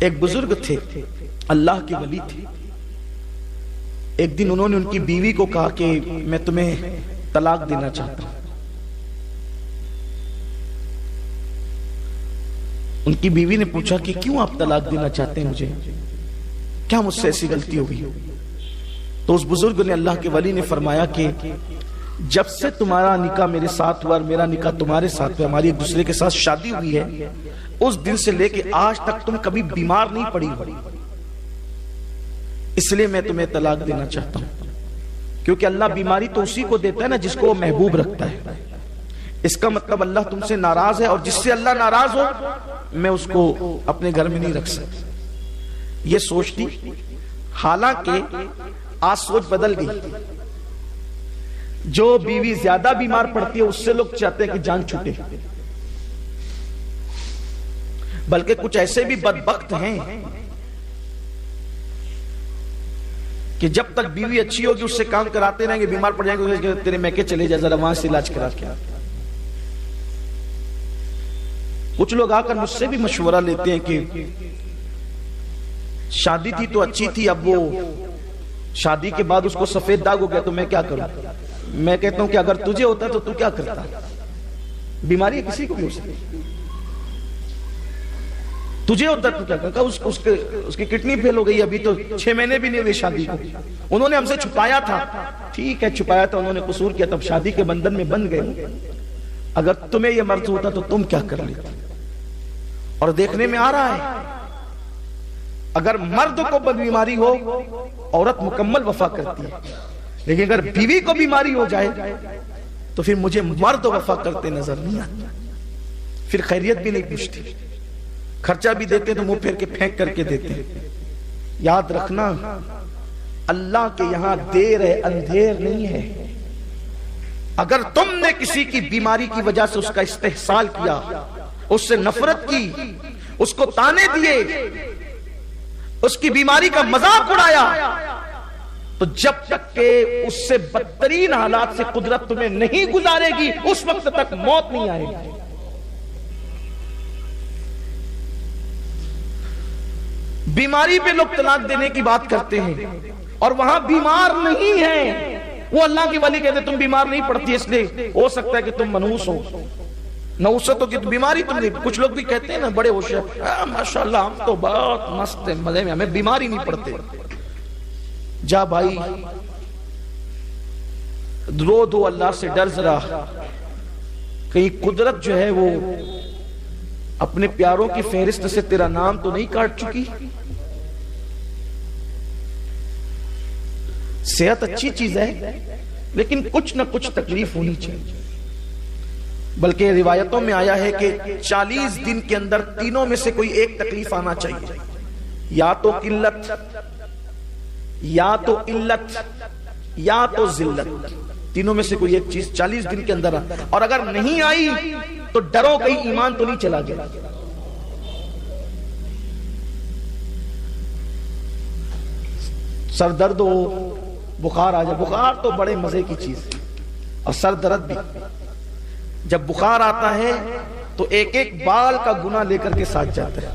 ایک بزرگ تھے، اللہ کے ولی تھے. ایک دن انہوں نے ان کی بیوی کو کہا کہ میں تمہیں طلاق دینا چاہتا ہوں. ان کی بیوی نے پوچھا کہ کیوں آپ طلاق دینا چاہتے ہیں مجھے؟ کیا مجھ سے ایسی غلطی ہو گئی؟ تو اس بزرگ نے، اللہ کے ولی نے فرمایا کہ جب سے تمہارا نکاح میرے ساتھ ہوا اور میرا نکاح تمہارے ساتھ ہوا، ہماری ایک دوسرے کے ساتھ شادی ہوئی ہے، اس دن سے لے کے آج تک تم کبھی بیمار نہیں پڑی ہو، اس لیے میں تمہیں طلاق دینا چاہتا ہوں. کیونکہ اللہ بیماری تو اسی کو دیتا ہے نا جس کو وہ محبوب رکھتا ہے. اس کا مطلب اللہ تم سے ناراض ہے، اور جس سے اللہ ناراض ہو میں اس کو اپنے گھر میں نہیں رکھ سکتا. یہ سوچتی، حالانکہ آج سوچ بدل گئی. جو بیوی زیادہ بیمار پڑتی ہے اس سے لوگ چاہتے ہیں کہ جان چھوٹے، بلکہ کچھ ایسے بھی بدبخت ہیں کہ جب تک بیوی اچھی ہوگی اس سے کام کراتے رہیں گے، بیمار پڑ جائیں گے تیرے میکے چلے جا ذرا وہاں سے علاج کرا کے. کچھ لوگ آ کر مجھ سے بھی مشورہ لیتے ہیں کہ شادی تھی تو اچھی تھی، اب وہ شادی کے بعد اس کو سفید داغ ہو گیا تو میں کیا کروں؟ میں کہتا ہوں کہ اگر تجھے ہوتا تو کیا کرتا؟ بیماری کسی کو بھی ہو سکتی، تجھے ہوتا تو کیا کرتا؟ اس کی کڈنی فیل ہو گئی، ابھی تو 6 مہینے بھی نہیں ہوئے شادی کو. انہوں نے ہم سے چھپایا تھا، ٹھیک ہے چھپایا تھا، انہوں نے قصور کیا، تب شادی کے بندھن میں بند گئے. اگر تمہیں یہ مرض ہوتا تو تم کیا کر لیتے؟ اور دیکھنے میں آ رہا ہے اگر مرد کو بیماری ہو عورت مکمل وفا کرتی ہے، لیکن اگر بیوی کو بیماری ہو جائے تو پھر مجھے مرد وفا کرتے نظر نہیں آتا، پھر خیریت بھی نہیں پوچھتی، خرچہ بھی دیتے تو منہ پھیر کے پھینک کر کے دیتے. یاد رکھنا اللہ کے یہاں دیر ہے، اندھیر نہیں ہے. اگر تم نے کسی کی بیماری کی وجہ سے اس کا استحصال کیا، اس سے نفرت کی، اس کو تانے دیے، اس کی بیماری کا مذاق اڑایا، تو جب تک کہ اس سے بدترین حالات سے قدرت تمہیں نہیں گزارے گی اس وقت تک موت نہیں آئے گی. بیماری پہ لوگ طلاق دینے کی بات کرتے ہیں اور وہاں بیمار نہیں ہیں. وہ اللہ کی ولی کہتے تم بیمار نہیں پڑتی اس لیے ہو سکتا ہے کہ تم منحوس ہو، نوست ہو کہ بیماری تم نہیں. کچھ لوگ بھی کہتے ہیں نا بڑے ہوشیار، ماشاءاللہ ہم تو بہت مست ہیں، مزے میں، ہمیں بیماری نہیں پڑتے. جا بھائی رو دو، اللہ سے ڈر ذرا، کہیں قدرت جو ہے وہ اپنے پیاروں کی فہرست سے تیرا نام تو نہیں کاٹ چکی. صحت اچھی چیز ہے لیکن کچھ نہ کچھ تکلیف ہونی چاہیے. بلکہ روایتوں میں آیا ہے کہ 40 دن کے اندر تینوں میں سے کوئی ایک تکلیف آنا چاہیے، یا تو قلت، یا تو علت، یا تو ذلت. تینوں میں سے کوئی ایک چیز 40 دن کے اندر اور اگر نہیں آئی تو ڈرو کہیں ایمان تو نہیں چلا گیا. سر درد ہو، بخار آ جائے، بخار تو بڑے مزے کی چیز ہے، اور سر درد بھی. جب بخار آتا ہے تو ایک ایک بال کا گناہ لے کر کے ساتھ جاتا ہے.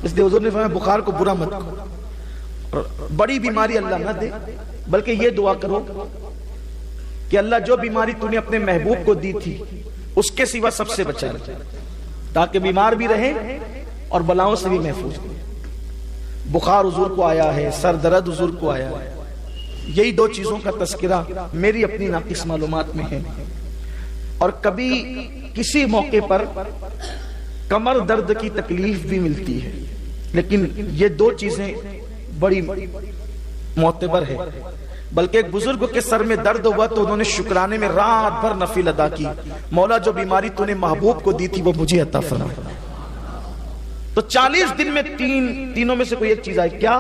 اس لیے حضور نے فرمایا بخار کو برا مت کرو، بڑی بیماری اللہ نہ دے، بلکہ یہ دعا کرو کہ اللہ جو بیماری تو نے اپنے محبوب کو دی تھی اس کے سوا سب سے بچا لے، تاکہ بیمار بھی رہے اور بلاؤں سے بھی محفوظ رہے. بخار حضور کو آیا ہے، سر درد حضور کو آیا ہے. یہی دو چیزوں کا تذکرہ میری اپنی ناقص معلومات میں ہے. اور کبھی کسی موقع پر کمر درد کی تکلیف بھی ملتی ہے، لیکن یہ دو چیزیں بڑی معتبر ہے. بلکہ ایک بزرگ کے سر میں درد ہوا تو انہوں نے شکرانے میں رات بھر نفل ادا کی، مولا جو بیماری تو نے محبوب کو دی تھی وہ مجھے عطا فرما. تو 40 دن میں تینوں میں سے کوئی ایک چیز آئی. کیا؟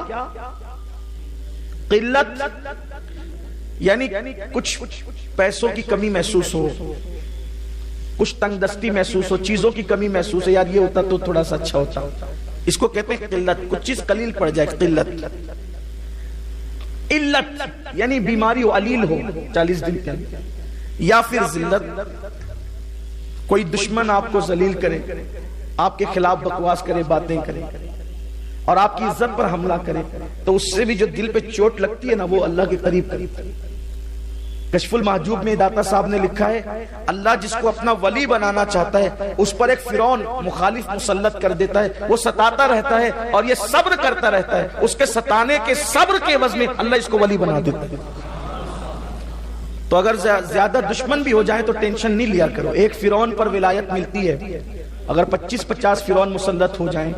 قلت، یعنی کچھ پیسوں کی کمی محسوس ہو، کچھ تنگ دستی محسوس ہو، چیزوں کی کمی محسوس ہے، یار یہ ہوتا تو تھوڑا سا اچھا ہوتا. اس کو کہتے ہیں قلت، کچھ چیز قلیل پڑ جائے قلت. علت یعنی بیماری ہو، علیل ہو 40 دن کے اندر. یا پھر ذلت، کوئی دشمن آپ کو ذلیل کرے، آپ کے خلاف بکواس کرے، باتیں کرے. اور آپ کی عزت پر حملہ کرے تو اس سے بھی جو دل پہ چوٹ لگتی ہے نا وہ اللہ کے قریب کشف المحجوب میں داتا صاحب نے لکھا ہے اللہ جس کو اپنا ولی بنانا چاہتا ہے اس پر ایک فرعون مخالف مسلط کر دیتا ہے، وہ ستاتا رہتا ہے اور یہ صبر کرتا رہتا ہے، اس کے ستانے کے صبر کے عوض میں اللہ اس کو ولی بنا دیتا ہے۔ تو اگر زیادہ دشمن بھی ہو جائیں تو ٹینشن نہیں لیا کرو، ایک فرعون پر ولایت ملتی ہے، اگر 25-50 فرعون مسلط ہو جائیں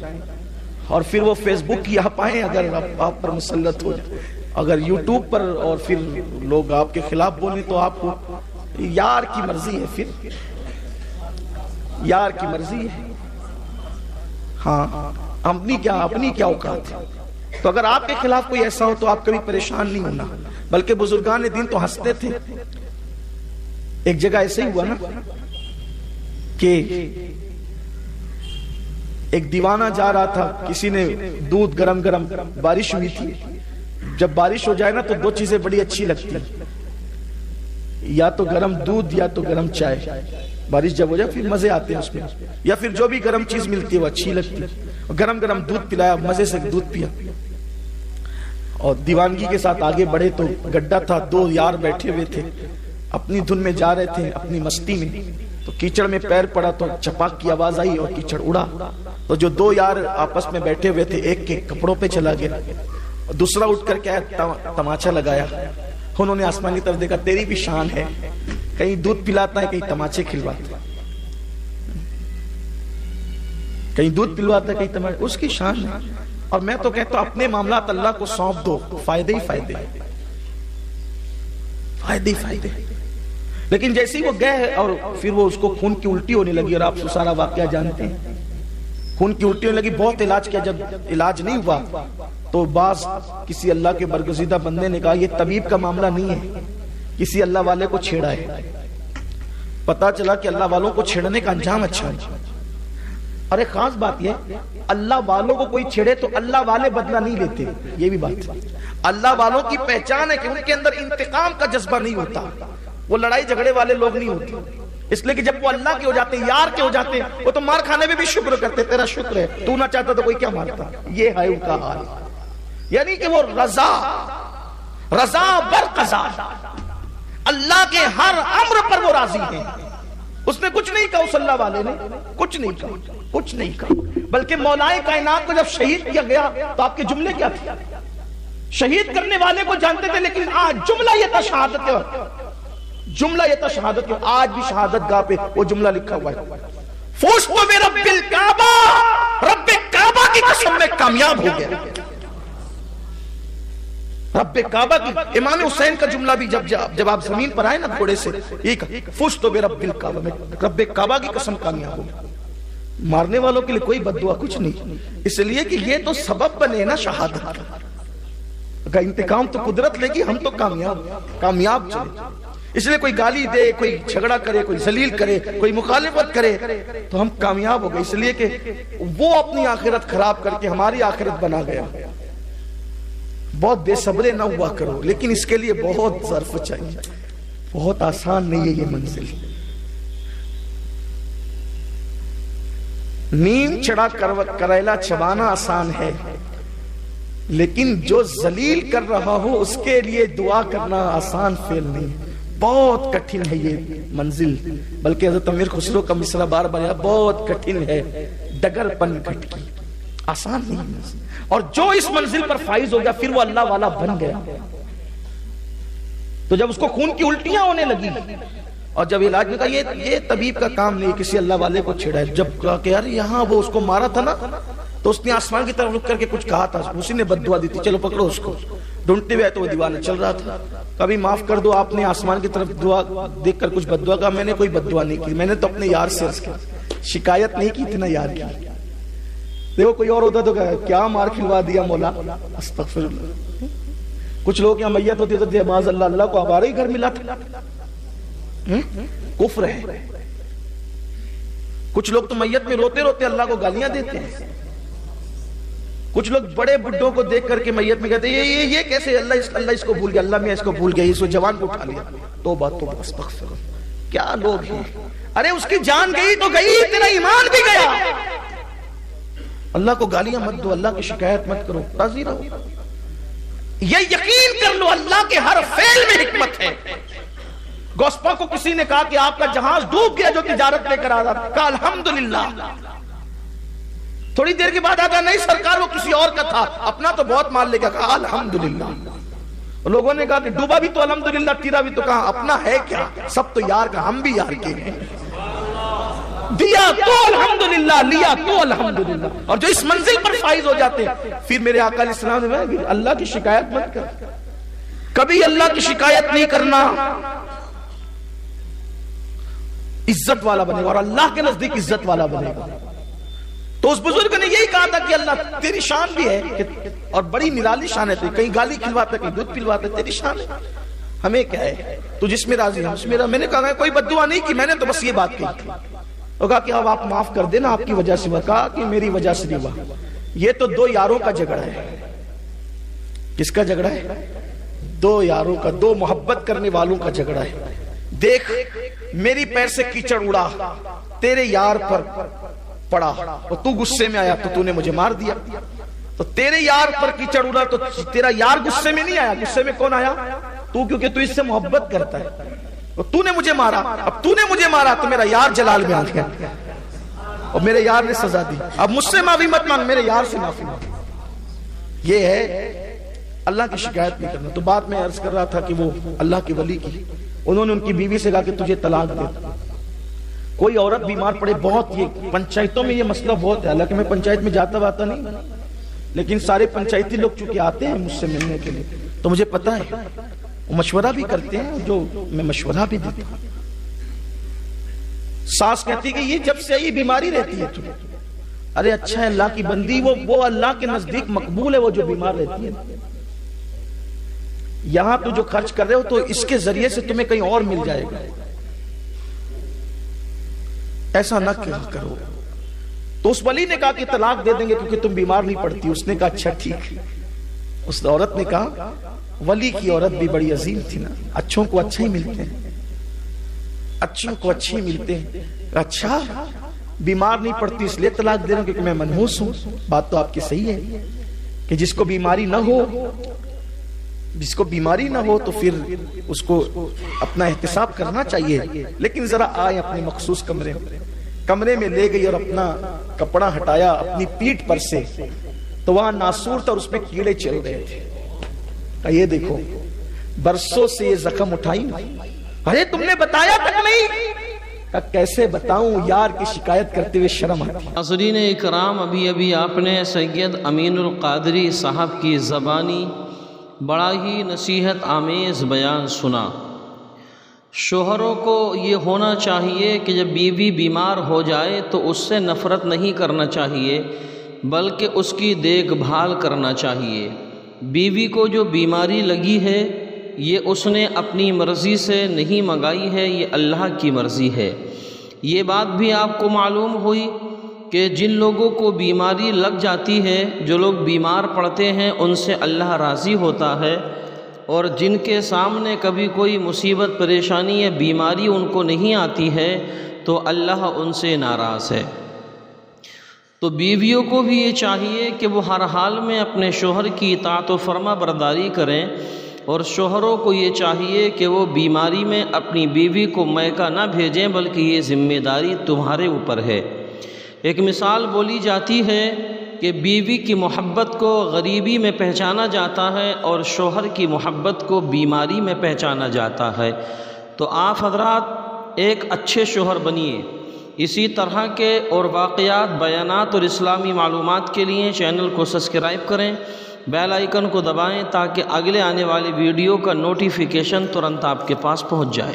اور پھر وہ فیس بک کی آپ آئیں اگر آپ پر مسلط ہو جائیں، اگر یوٹیوب پر اور پھر لوگ آپ کے خلاف بولیں تو آپ کو یار کی مرضی ہے، پھر یار کی مرضی ہے، ہاں اپنی کیا اوقات ہے۔ تو اگر آپ کے خلاف کوئی ایسا ہو تو آپ کبھی پریشان نہیں ہونا، بلکہ بزرگان دین تو ہنستے تھے۔ ایک جگہ ایسے ہی ہوا نا کہ ایک دیوانہ جا رہا تھا، کسی نے دودھ گرم بارش ہوئی تھی، جب بارش ہو جائے نا تو دو چیزیں بڑی اچھی لگتی ہیں، یا تو گرم دودھ یا تو گرم چائے، بارش جب ہو جائے پھر مزے آتے ہیں اس میں، یا پھر جو بھی گرم چیز ملتی ہے وہ اچھی لگتی ہے۔ گرم دودھ پلایا، مزے سے دودھ پیا اور دیوانگی کے ساتھ آگے بڑھے تو گڈھا تھا، دو یار بیٹھے ہوئے تھے، اپنی دھن میں جا رہے تھے، اپنی مستی میں، تو کیچڑ میں پیر پڑا تو چپاک کی آواز آئی اور کیچڑ اڑا، تو جو دو یار آپس میں بیٹھے ہوئے تھے ایک کے کپڑوں پہ چلا گیا، دوسرا اٹھ کر کیا تماچا لگایا، انہوں نے آسمان کی طرف دیکھا، تیری بھی شان ہے، کہیں دودھ پلاتا ہے کہیں تماچے کھلواتا ہے، کہیں دودھ پلواتا ہے کہیں تماچے، اس کی شان ہے۔ اور میں تو کہتا ہوں اپنے معاملات اللہ کو سونپ دو، فائدے ہی فائدے۔ لیکن جیسے ہی وہ گئے اور پھر وہ اس کو خون کی الٹی ہونے لگی، اور آپ کو سارا واقعہ جانتے ہیں، خون کی الٹی ہونے لگی، بہت علاج کیا، جب علاج نہیں ہوا تو بعض کسی اللہ کے برگزیدہ بندے نے کہا یہ طبیب کا معاملہ نہیں ہے، کسی اللہ والے کو چھیڑا ہے۔ پتا چلا کہ اللہ والوں کو چھیڑنے کا انجام اچھا ہے۔ اور ایک خاص بات یہ، اللہ والوں کو کوئی چھیڑے تو اللہ والے بدلہ نہیں لیتے، یہ بھی بات ہے۔ اللہ والوں کی پہچان ہے کہ ان کے اندر انتقام کا جذبہ نہیں ہوتا، وہ لڑائی جھگڑے والے لوگ نہیں ہوتے، اس لیے کہ جب وہ اللہ کے ہو جاتے ہیں، یار کے ہو جاتے ہیں، وہ تو مار کھانے میں بھی شکر کرتے، تیرا شکر ہے، تو نہ چاہتا تو کوئی کیا مارتا۔ یہ ہے ان کا حال، یعنی کہ وہ رضا بر قضا، اللہ کے ہر امر پر وہ راضی ہیں۔ اس نے کچھ نہیں کہا، اس اللہ والے نے کچھ نہیں کہا، بلکہ مولائے کائنات کو جب شہید کیا گیا تو آپ کے جملے کیا تھے؟ شہید کرنے والے کو جانتے تھے، لیکن آج جملہ یہ تھا شہادت کے، آج بھی شہادت گاہ پہ وہ جملہ لکھا ہوا ہے، فوزت برب الکعبہ، رب کعبہ کی قسم میں کامیاب ہو گیا۔ رب کعبہ کی، امام حسین کا جملہ بھی جب آپ زمین پر آئے نا گھوڑے سے، یہ کہا فزت برب الکعبہ، میں رب کعبہ کی قسم کامیاب ہو گیا۔ مارنے والوں کے لیے کوئی بد دعا کچھ نہیں، اس لیے کہ یہ تو سبب بنے نا شہادت کا، انتقام تو قدرت لے گی، ہم تو کامیاب چلے۔ اس لیے کوئی گالی دے، کوئی جھگڑا کرے، کوئی ذلیل کرے، کوئی مخالفت کرے تو ہم کامیاب ہو گئے، اس لیے کہ وہ اپنی آخرت خراب کر کے ہماری آخرت بنا گیا۔ بہت بے صبرے نہ ہوا کرو، لیکن اس کے لیے بہت ظرف چاہیے، بہت آسان نہیں ہے یہ منزل۔ نیم چڑھا کریلا چبانا آسان ہے، لیکن جو ذلیل کر رہا ہو اس کے لیے دعا کرنا آسان فعل نہیں، بہت کٹھن ہے یہ منزل۔ بلکہ حضرت امیر خسرو کا مصرع بار بار بہت کٹھن ہے، ڈگر پن گھٹ کی، آسان نہیں۔ اور جو اس منزل پر فائز ہو گیا پھر وہ اللہ والا بن گیا۔ تو جب اس کو خون کی الٹیاں ہونے لگی اور جب علاج میں کہا یہ طبیب کا کام نہیں، کسی اللہ والے کو چھیڑا ہے، جب کہا کہ یار یہاں وہ اس کو مارا تھا نا، تو اس نے آسمان کی طرف رک کر کے کچھ کہا تھا، اسی نے بد دعا دی تھی، چلو پکڑو اس کو۔ ڈھونڈتے ہوئے تو وہ دیوانہ چل رہا تھا، کبھی معاف کر دو، آپ نے آسمان کی طرف دعا دیکھ کر کچھ بد دعا کہا، میں نے کوئی بد دعا نہیں کی، میں نے تو اپنے یار سے شکایت نہیں کی تھی نا یار کی۔ دیکھو کوئی اور ہوتا تو کیا مار کھلوا دیا مولا، استغفر اللہ۔ کچھ لوگ یہاں میت ہوتی تو معاذ اللہ، اللہ کو ہمارے ہی گھر ملا تھا، کفر ہے۔ کچھ لوگ تو میت میں روتے روتے اللہ کو گالیاں دیتے ہیں۔ کچھ لوگ بڑے بڈھوں کو دیکھ کر کے میت میں کہتے ہیں یہ کیسے، اللہ اس کو بھول گیا، اللہ میں اس کو بھول گیا، اس کو جوان کو اٹھا لیا۔ توبہ توبہ استغفر اللہ، کیا لوگ ہیں۔ ارے اس کی جان گئی تو گئی، تیرا ایمان بھی گیا۔ اللہ کو گالیاں مت دو، اللہ کی شکایت مت کرو، راضی رہو۔ یہ یقین کر لو اللہ کے ہر فعل میں حکمت ہے۔ گوسپا کو کسی نے کہا کہ آپ کا جہاز ڈوب گیا جو تجارت لے کر آ رہا تھا، کہا الحمدللہ۔ تھوڑی دیر کے بعد آتا نہیں سرکار وہ کسی اور کا تھا، اپنا تو بہت مال لے گا، کہا الحمدللہ۔ لوگوں نے کہا کہ ڈوبا بھی تو الحمدللہ، تیرا بھی تو، کہا اپنا ہے کیا، سب تو یار کا، ہم بھی یار کے ہیں، دیا تو الحمدللہ، لیا تو الحمدللہ۔ اور جو اس منزل پر فائز ہو جاتے ہیں، پھر میرے آقا علیہ السلام نے اللہ کی شکایت مت کر، کبھی اللہ کی شکایت نہیں کرنا، عزت والا بنے گا اور اللہ کے نزدیک عزت والا بنے گا۔ تو اس بزرگ نے یہی کہا تھا کہ اللہ تیری شان بھی ہے اور بڑی نرالی شان ہے، کہیں گالی کھلواتا ہے، کہیں دودھ پلواتا ہے، تیری شان ہے، ہمیں کیا ہے، تو جس میں راضی ہے اس میں۔ میں نے کہا کوئی بد دعا نہیں کی، میں نے تو بس یہ بات کہی تھی۔ وہ کہا کہ اب آپ معاف کر دینا، آپ کی وجہ سے ہوا، کہا کہ میری وجہ سے نہیں ہوا، یہ تو دو یاروں کا جھگڑا ہے۔ کس کا جھگڑا ہے؟ دو یاروں کا، دو محبت کرنے والوں کا جھگڑا ہے۔ دیکھ میری پیر سے کیچڑ اڑا، تیرے یار پر پڑا، اور تو غصے میں آیا تو نے مجھے مار دیا۔ تو تیرے یار پر کیچڑ اڑا تو تیرا یار غصے میں نہیں آیا، غصے میں کون آیا؟ تو، کیونکہ تو اس سے محبت کرتا ہے، اور تو نے مجھے مارا، اب تو نے مجھے مارا تو میرا یار جلال میں آ گیا اور میرے یار نے سزا دی، اب مجھ سے معافی مت مانگ، میرے یار سے معافی مانگ۔ یہ ہے اللہ کی شکایت نہیں کرنا۔ تو بات میں عرض کر رہا تھا کہ وہ اللہ کے ولی کی، انہوں نے ان کی بیوی سے کہا کہ تجھے طلاق دے۔ کوئی عورت بیمار پڑے، بہت یہ پنچایتوں میں یہ مسئلہ بہت ہے، حالانکہ میں پنچایت میں جاتا باتا نہیں، لیکن سارے پنچایتی لوگ چونکہ آتے ہیں مجھ سے ملنے کے لیے تو مجھے پتا ہے، وہ مشورہ بھی کرتے ہیں، جو میں مشورہ بھی دیتا ہوں۔ ساس کہتی کہ یہ جب سے یہ بیماری رہتی ہے تمہیں، ارے اچھا ہے اللہ کی بندی، وہ اللہ کے نزدیک مقبول ہے، وہ جو بیمار رہتی ہے۔ یہاں تو جو خرچ کر رہے ہو تو اس کے ذریعے سے تمہیں کہیں اور مل جائے گا، ایسا نہ کرو۔ تو اس ولی نے کہا کہ طلاق دے دیں گے کیونکہ تم بیمار نہیں پڑتی۔ اس نے کہا اچھا ٹھیک۔ اس عورت نے کہا، ولی کی عورت بھی بڑی عظیم تھی نا، اچھوں کو اچھے ہی ملتے ہیں، اچھوں کو اچھے ہی ملتے ہیں۔ اچھا بیمار نہیں پڑتی اس لیے طلاق دے رہا ہوں کیونکہ میں منحوس ہوں۔ بات تو آپ کی صحیح ہے کہ جس کو بیماری نہ ہو، جس کو بیماری نہ ہو تو پھر اس کو اپنا احتساب کرنا چاہیے، لیکن ذرا آئے اپنے مخصوص کمرے میں لے گئی اور اپنا کپڑا ہٹایا اپنی پیٹھ پر سے، تو وہاں ناسور تھا اور اس میں کیڑے چل رہے تھے۔ یہ دیکھو برسوں سے یہ زخم اٹھائی، ارے تم نے بتایا تک نہیں، کیسے بتاؤں، یار کی شکایت کرتے ہوئے شرم آتی۔ حاضرین اکرام، ابھی آپ نے سید امین القادری صاحب کی زبانی بڑا ہی نصیحت آمیز بیان سنا۔ شوہروں کو یہ ہونا چاہیے کہ جب بیوی بیمار ہو جائے تو اس سے نفرت نہیں کرنا چاہیے، بلکہ اس کی دیکھ بھال کرنا چاہیے۔ بیوی کو جو بیماری لگی ہے یہ اس نے اپنی مرضی سے نہیں منگائی ہے، یہ اللہ کی مرضی ہے۔ یہ بات بھی آپ کو معلوم ہوئی کہ جن لوگوں کو بیماری لگ جاتی ہے، جو لوگ بیمار پڑتے ہیں، ان سے اللہ راضی ہوتا ہے، اور جن کے سامنے کبھی کوئی مصیبت، پریشانی یا بیماری ان کو نہیں آتی ہے تو اللہ ان سے ناراض ہے۔ تو بیویوں کو بھی یہ چاہیے کہ وہ ہر حال میں اپنے شوہر کی اطاعت و فرما برداری کریں، اور شوہروں کو یہ چاہیے کہ وہ بیماری میں اپنی بیوی کو میکہ نہ بھیجیں، بلکہ یہ ذمہ داری تمہارے اوپر ہے۔ ایک مثال بولی جاتی ہے کہ بیوی کی محبت کو غریبی میں پہچانا جاتا ہے اور شوہر کی محبت کو بیماری میں پہچانا جاتا ہے۔ تو آپ حضرات ایک اچھے شوہر بنیے۔ اسی طرح کے اور واقعات، بیانات اور اسلامی معلومات کے لیے چینل کو سبسکرائب کریں، بیل آئیکن کو دبائیں تاکہ اگلے آنے والی ویڈیو کا نوٹیفیکیشن ترنت آپ کے پاس پہنچ جائے۔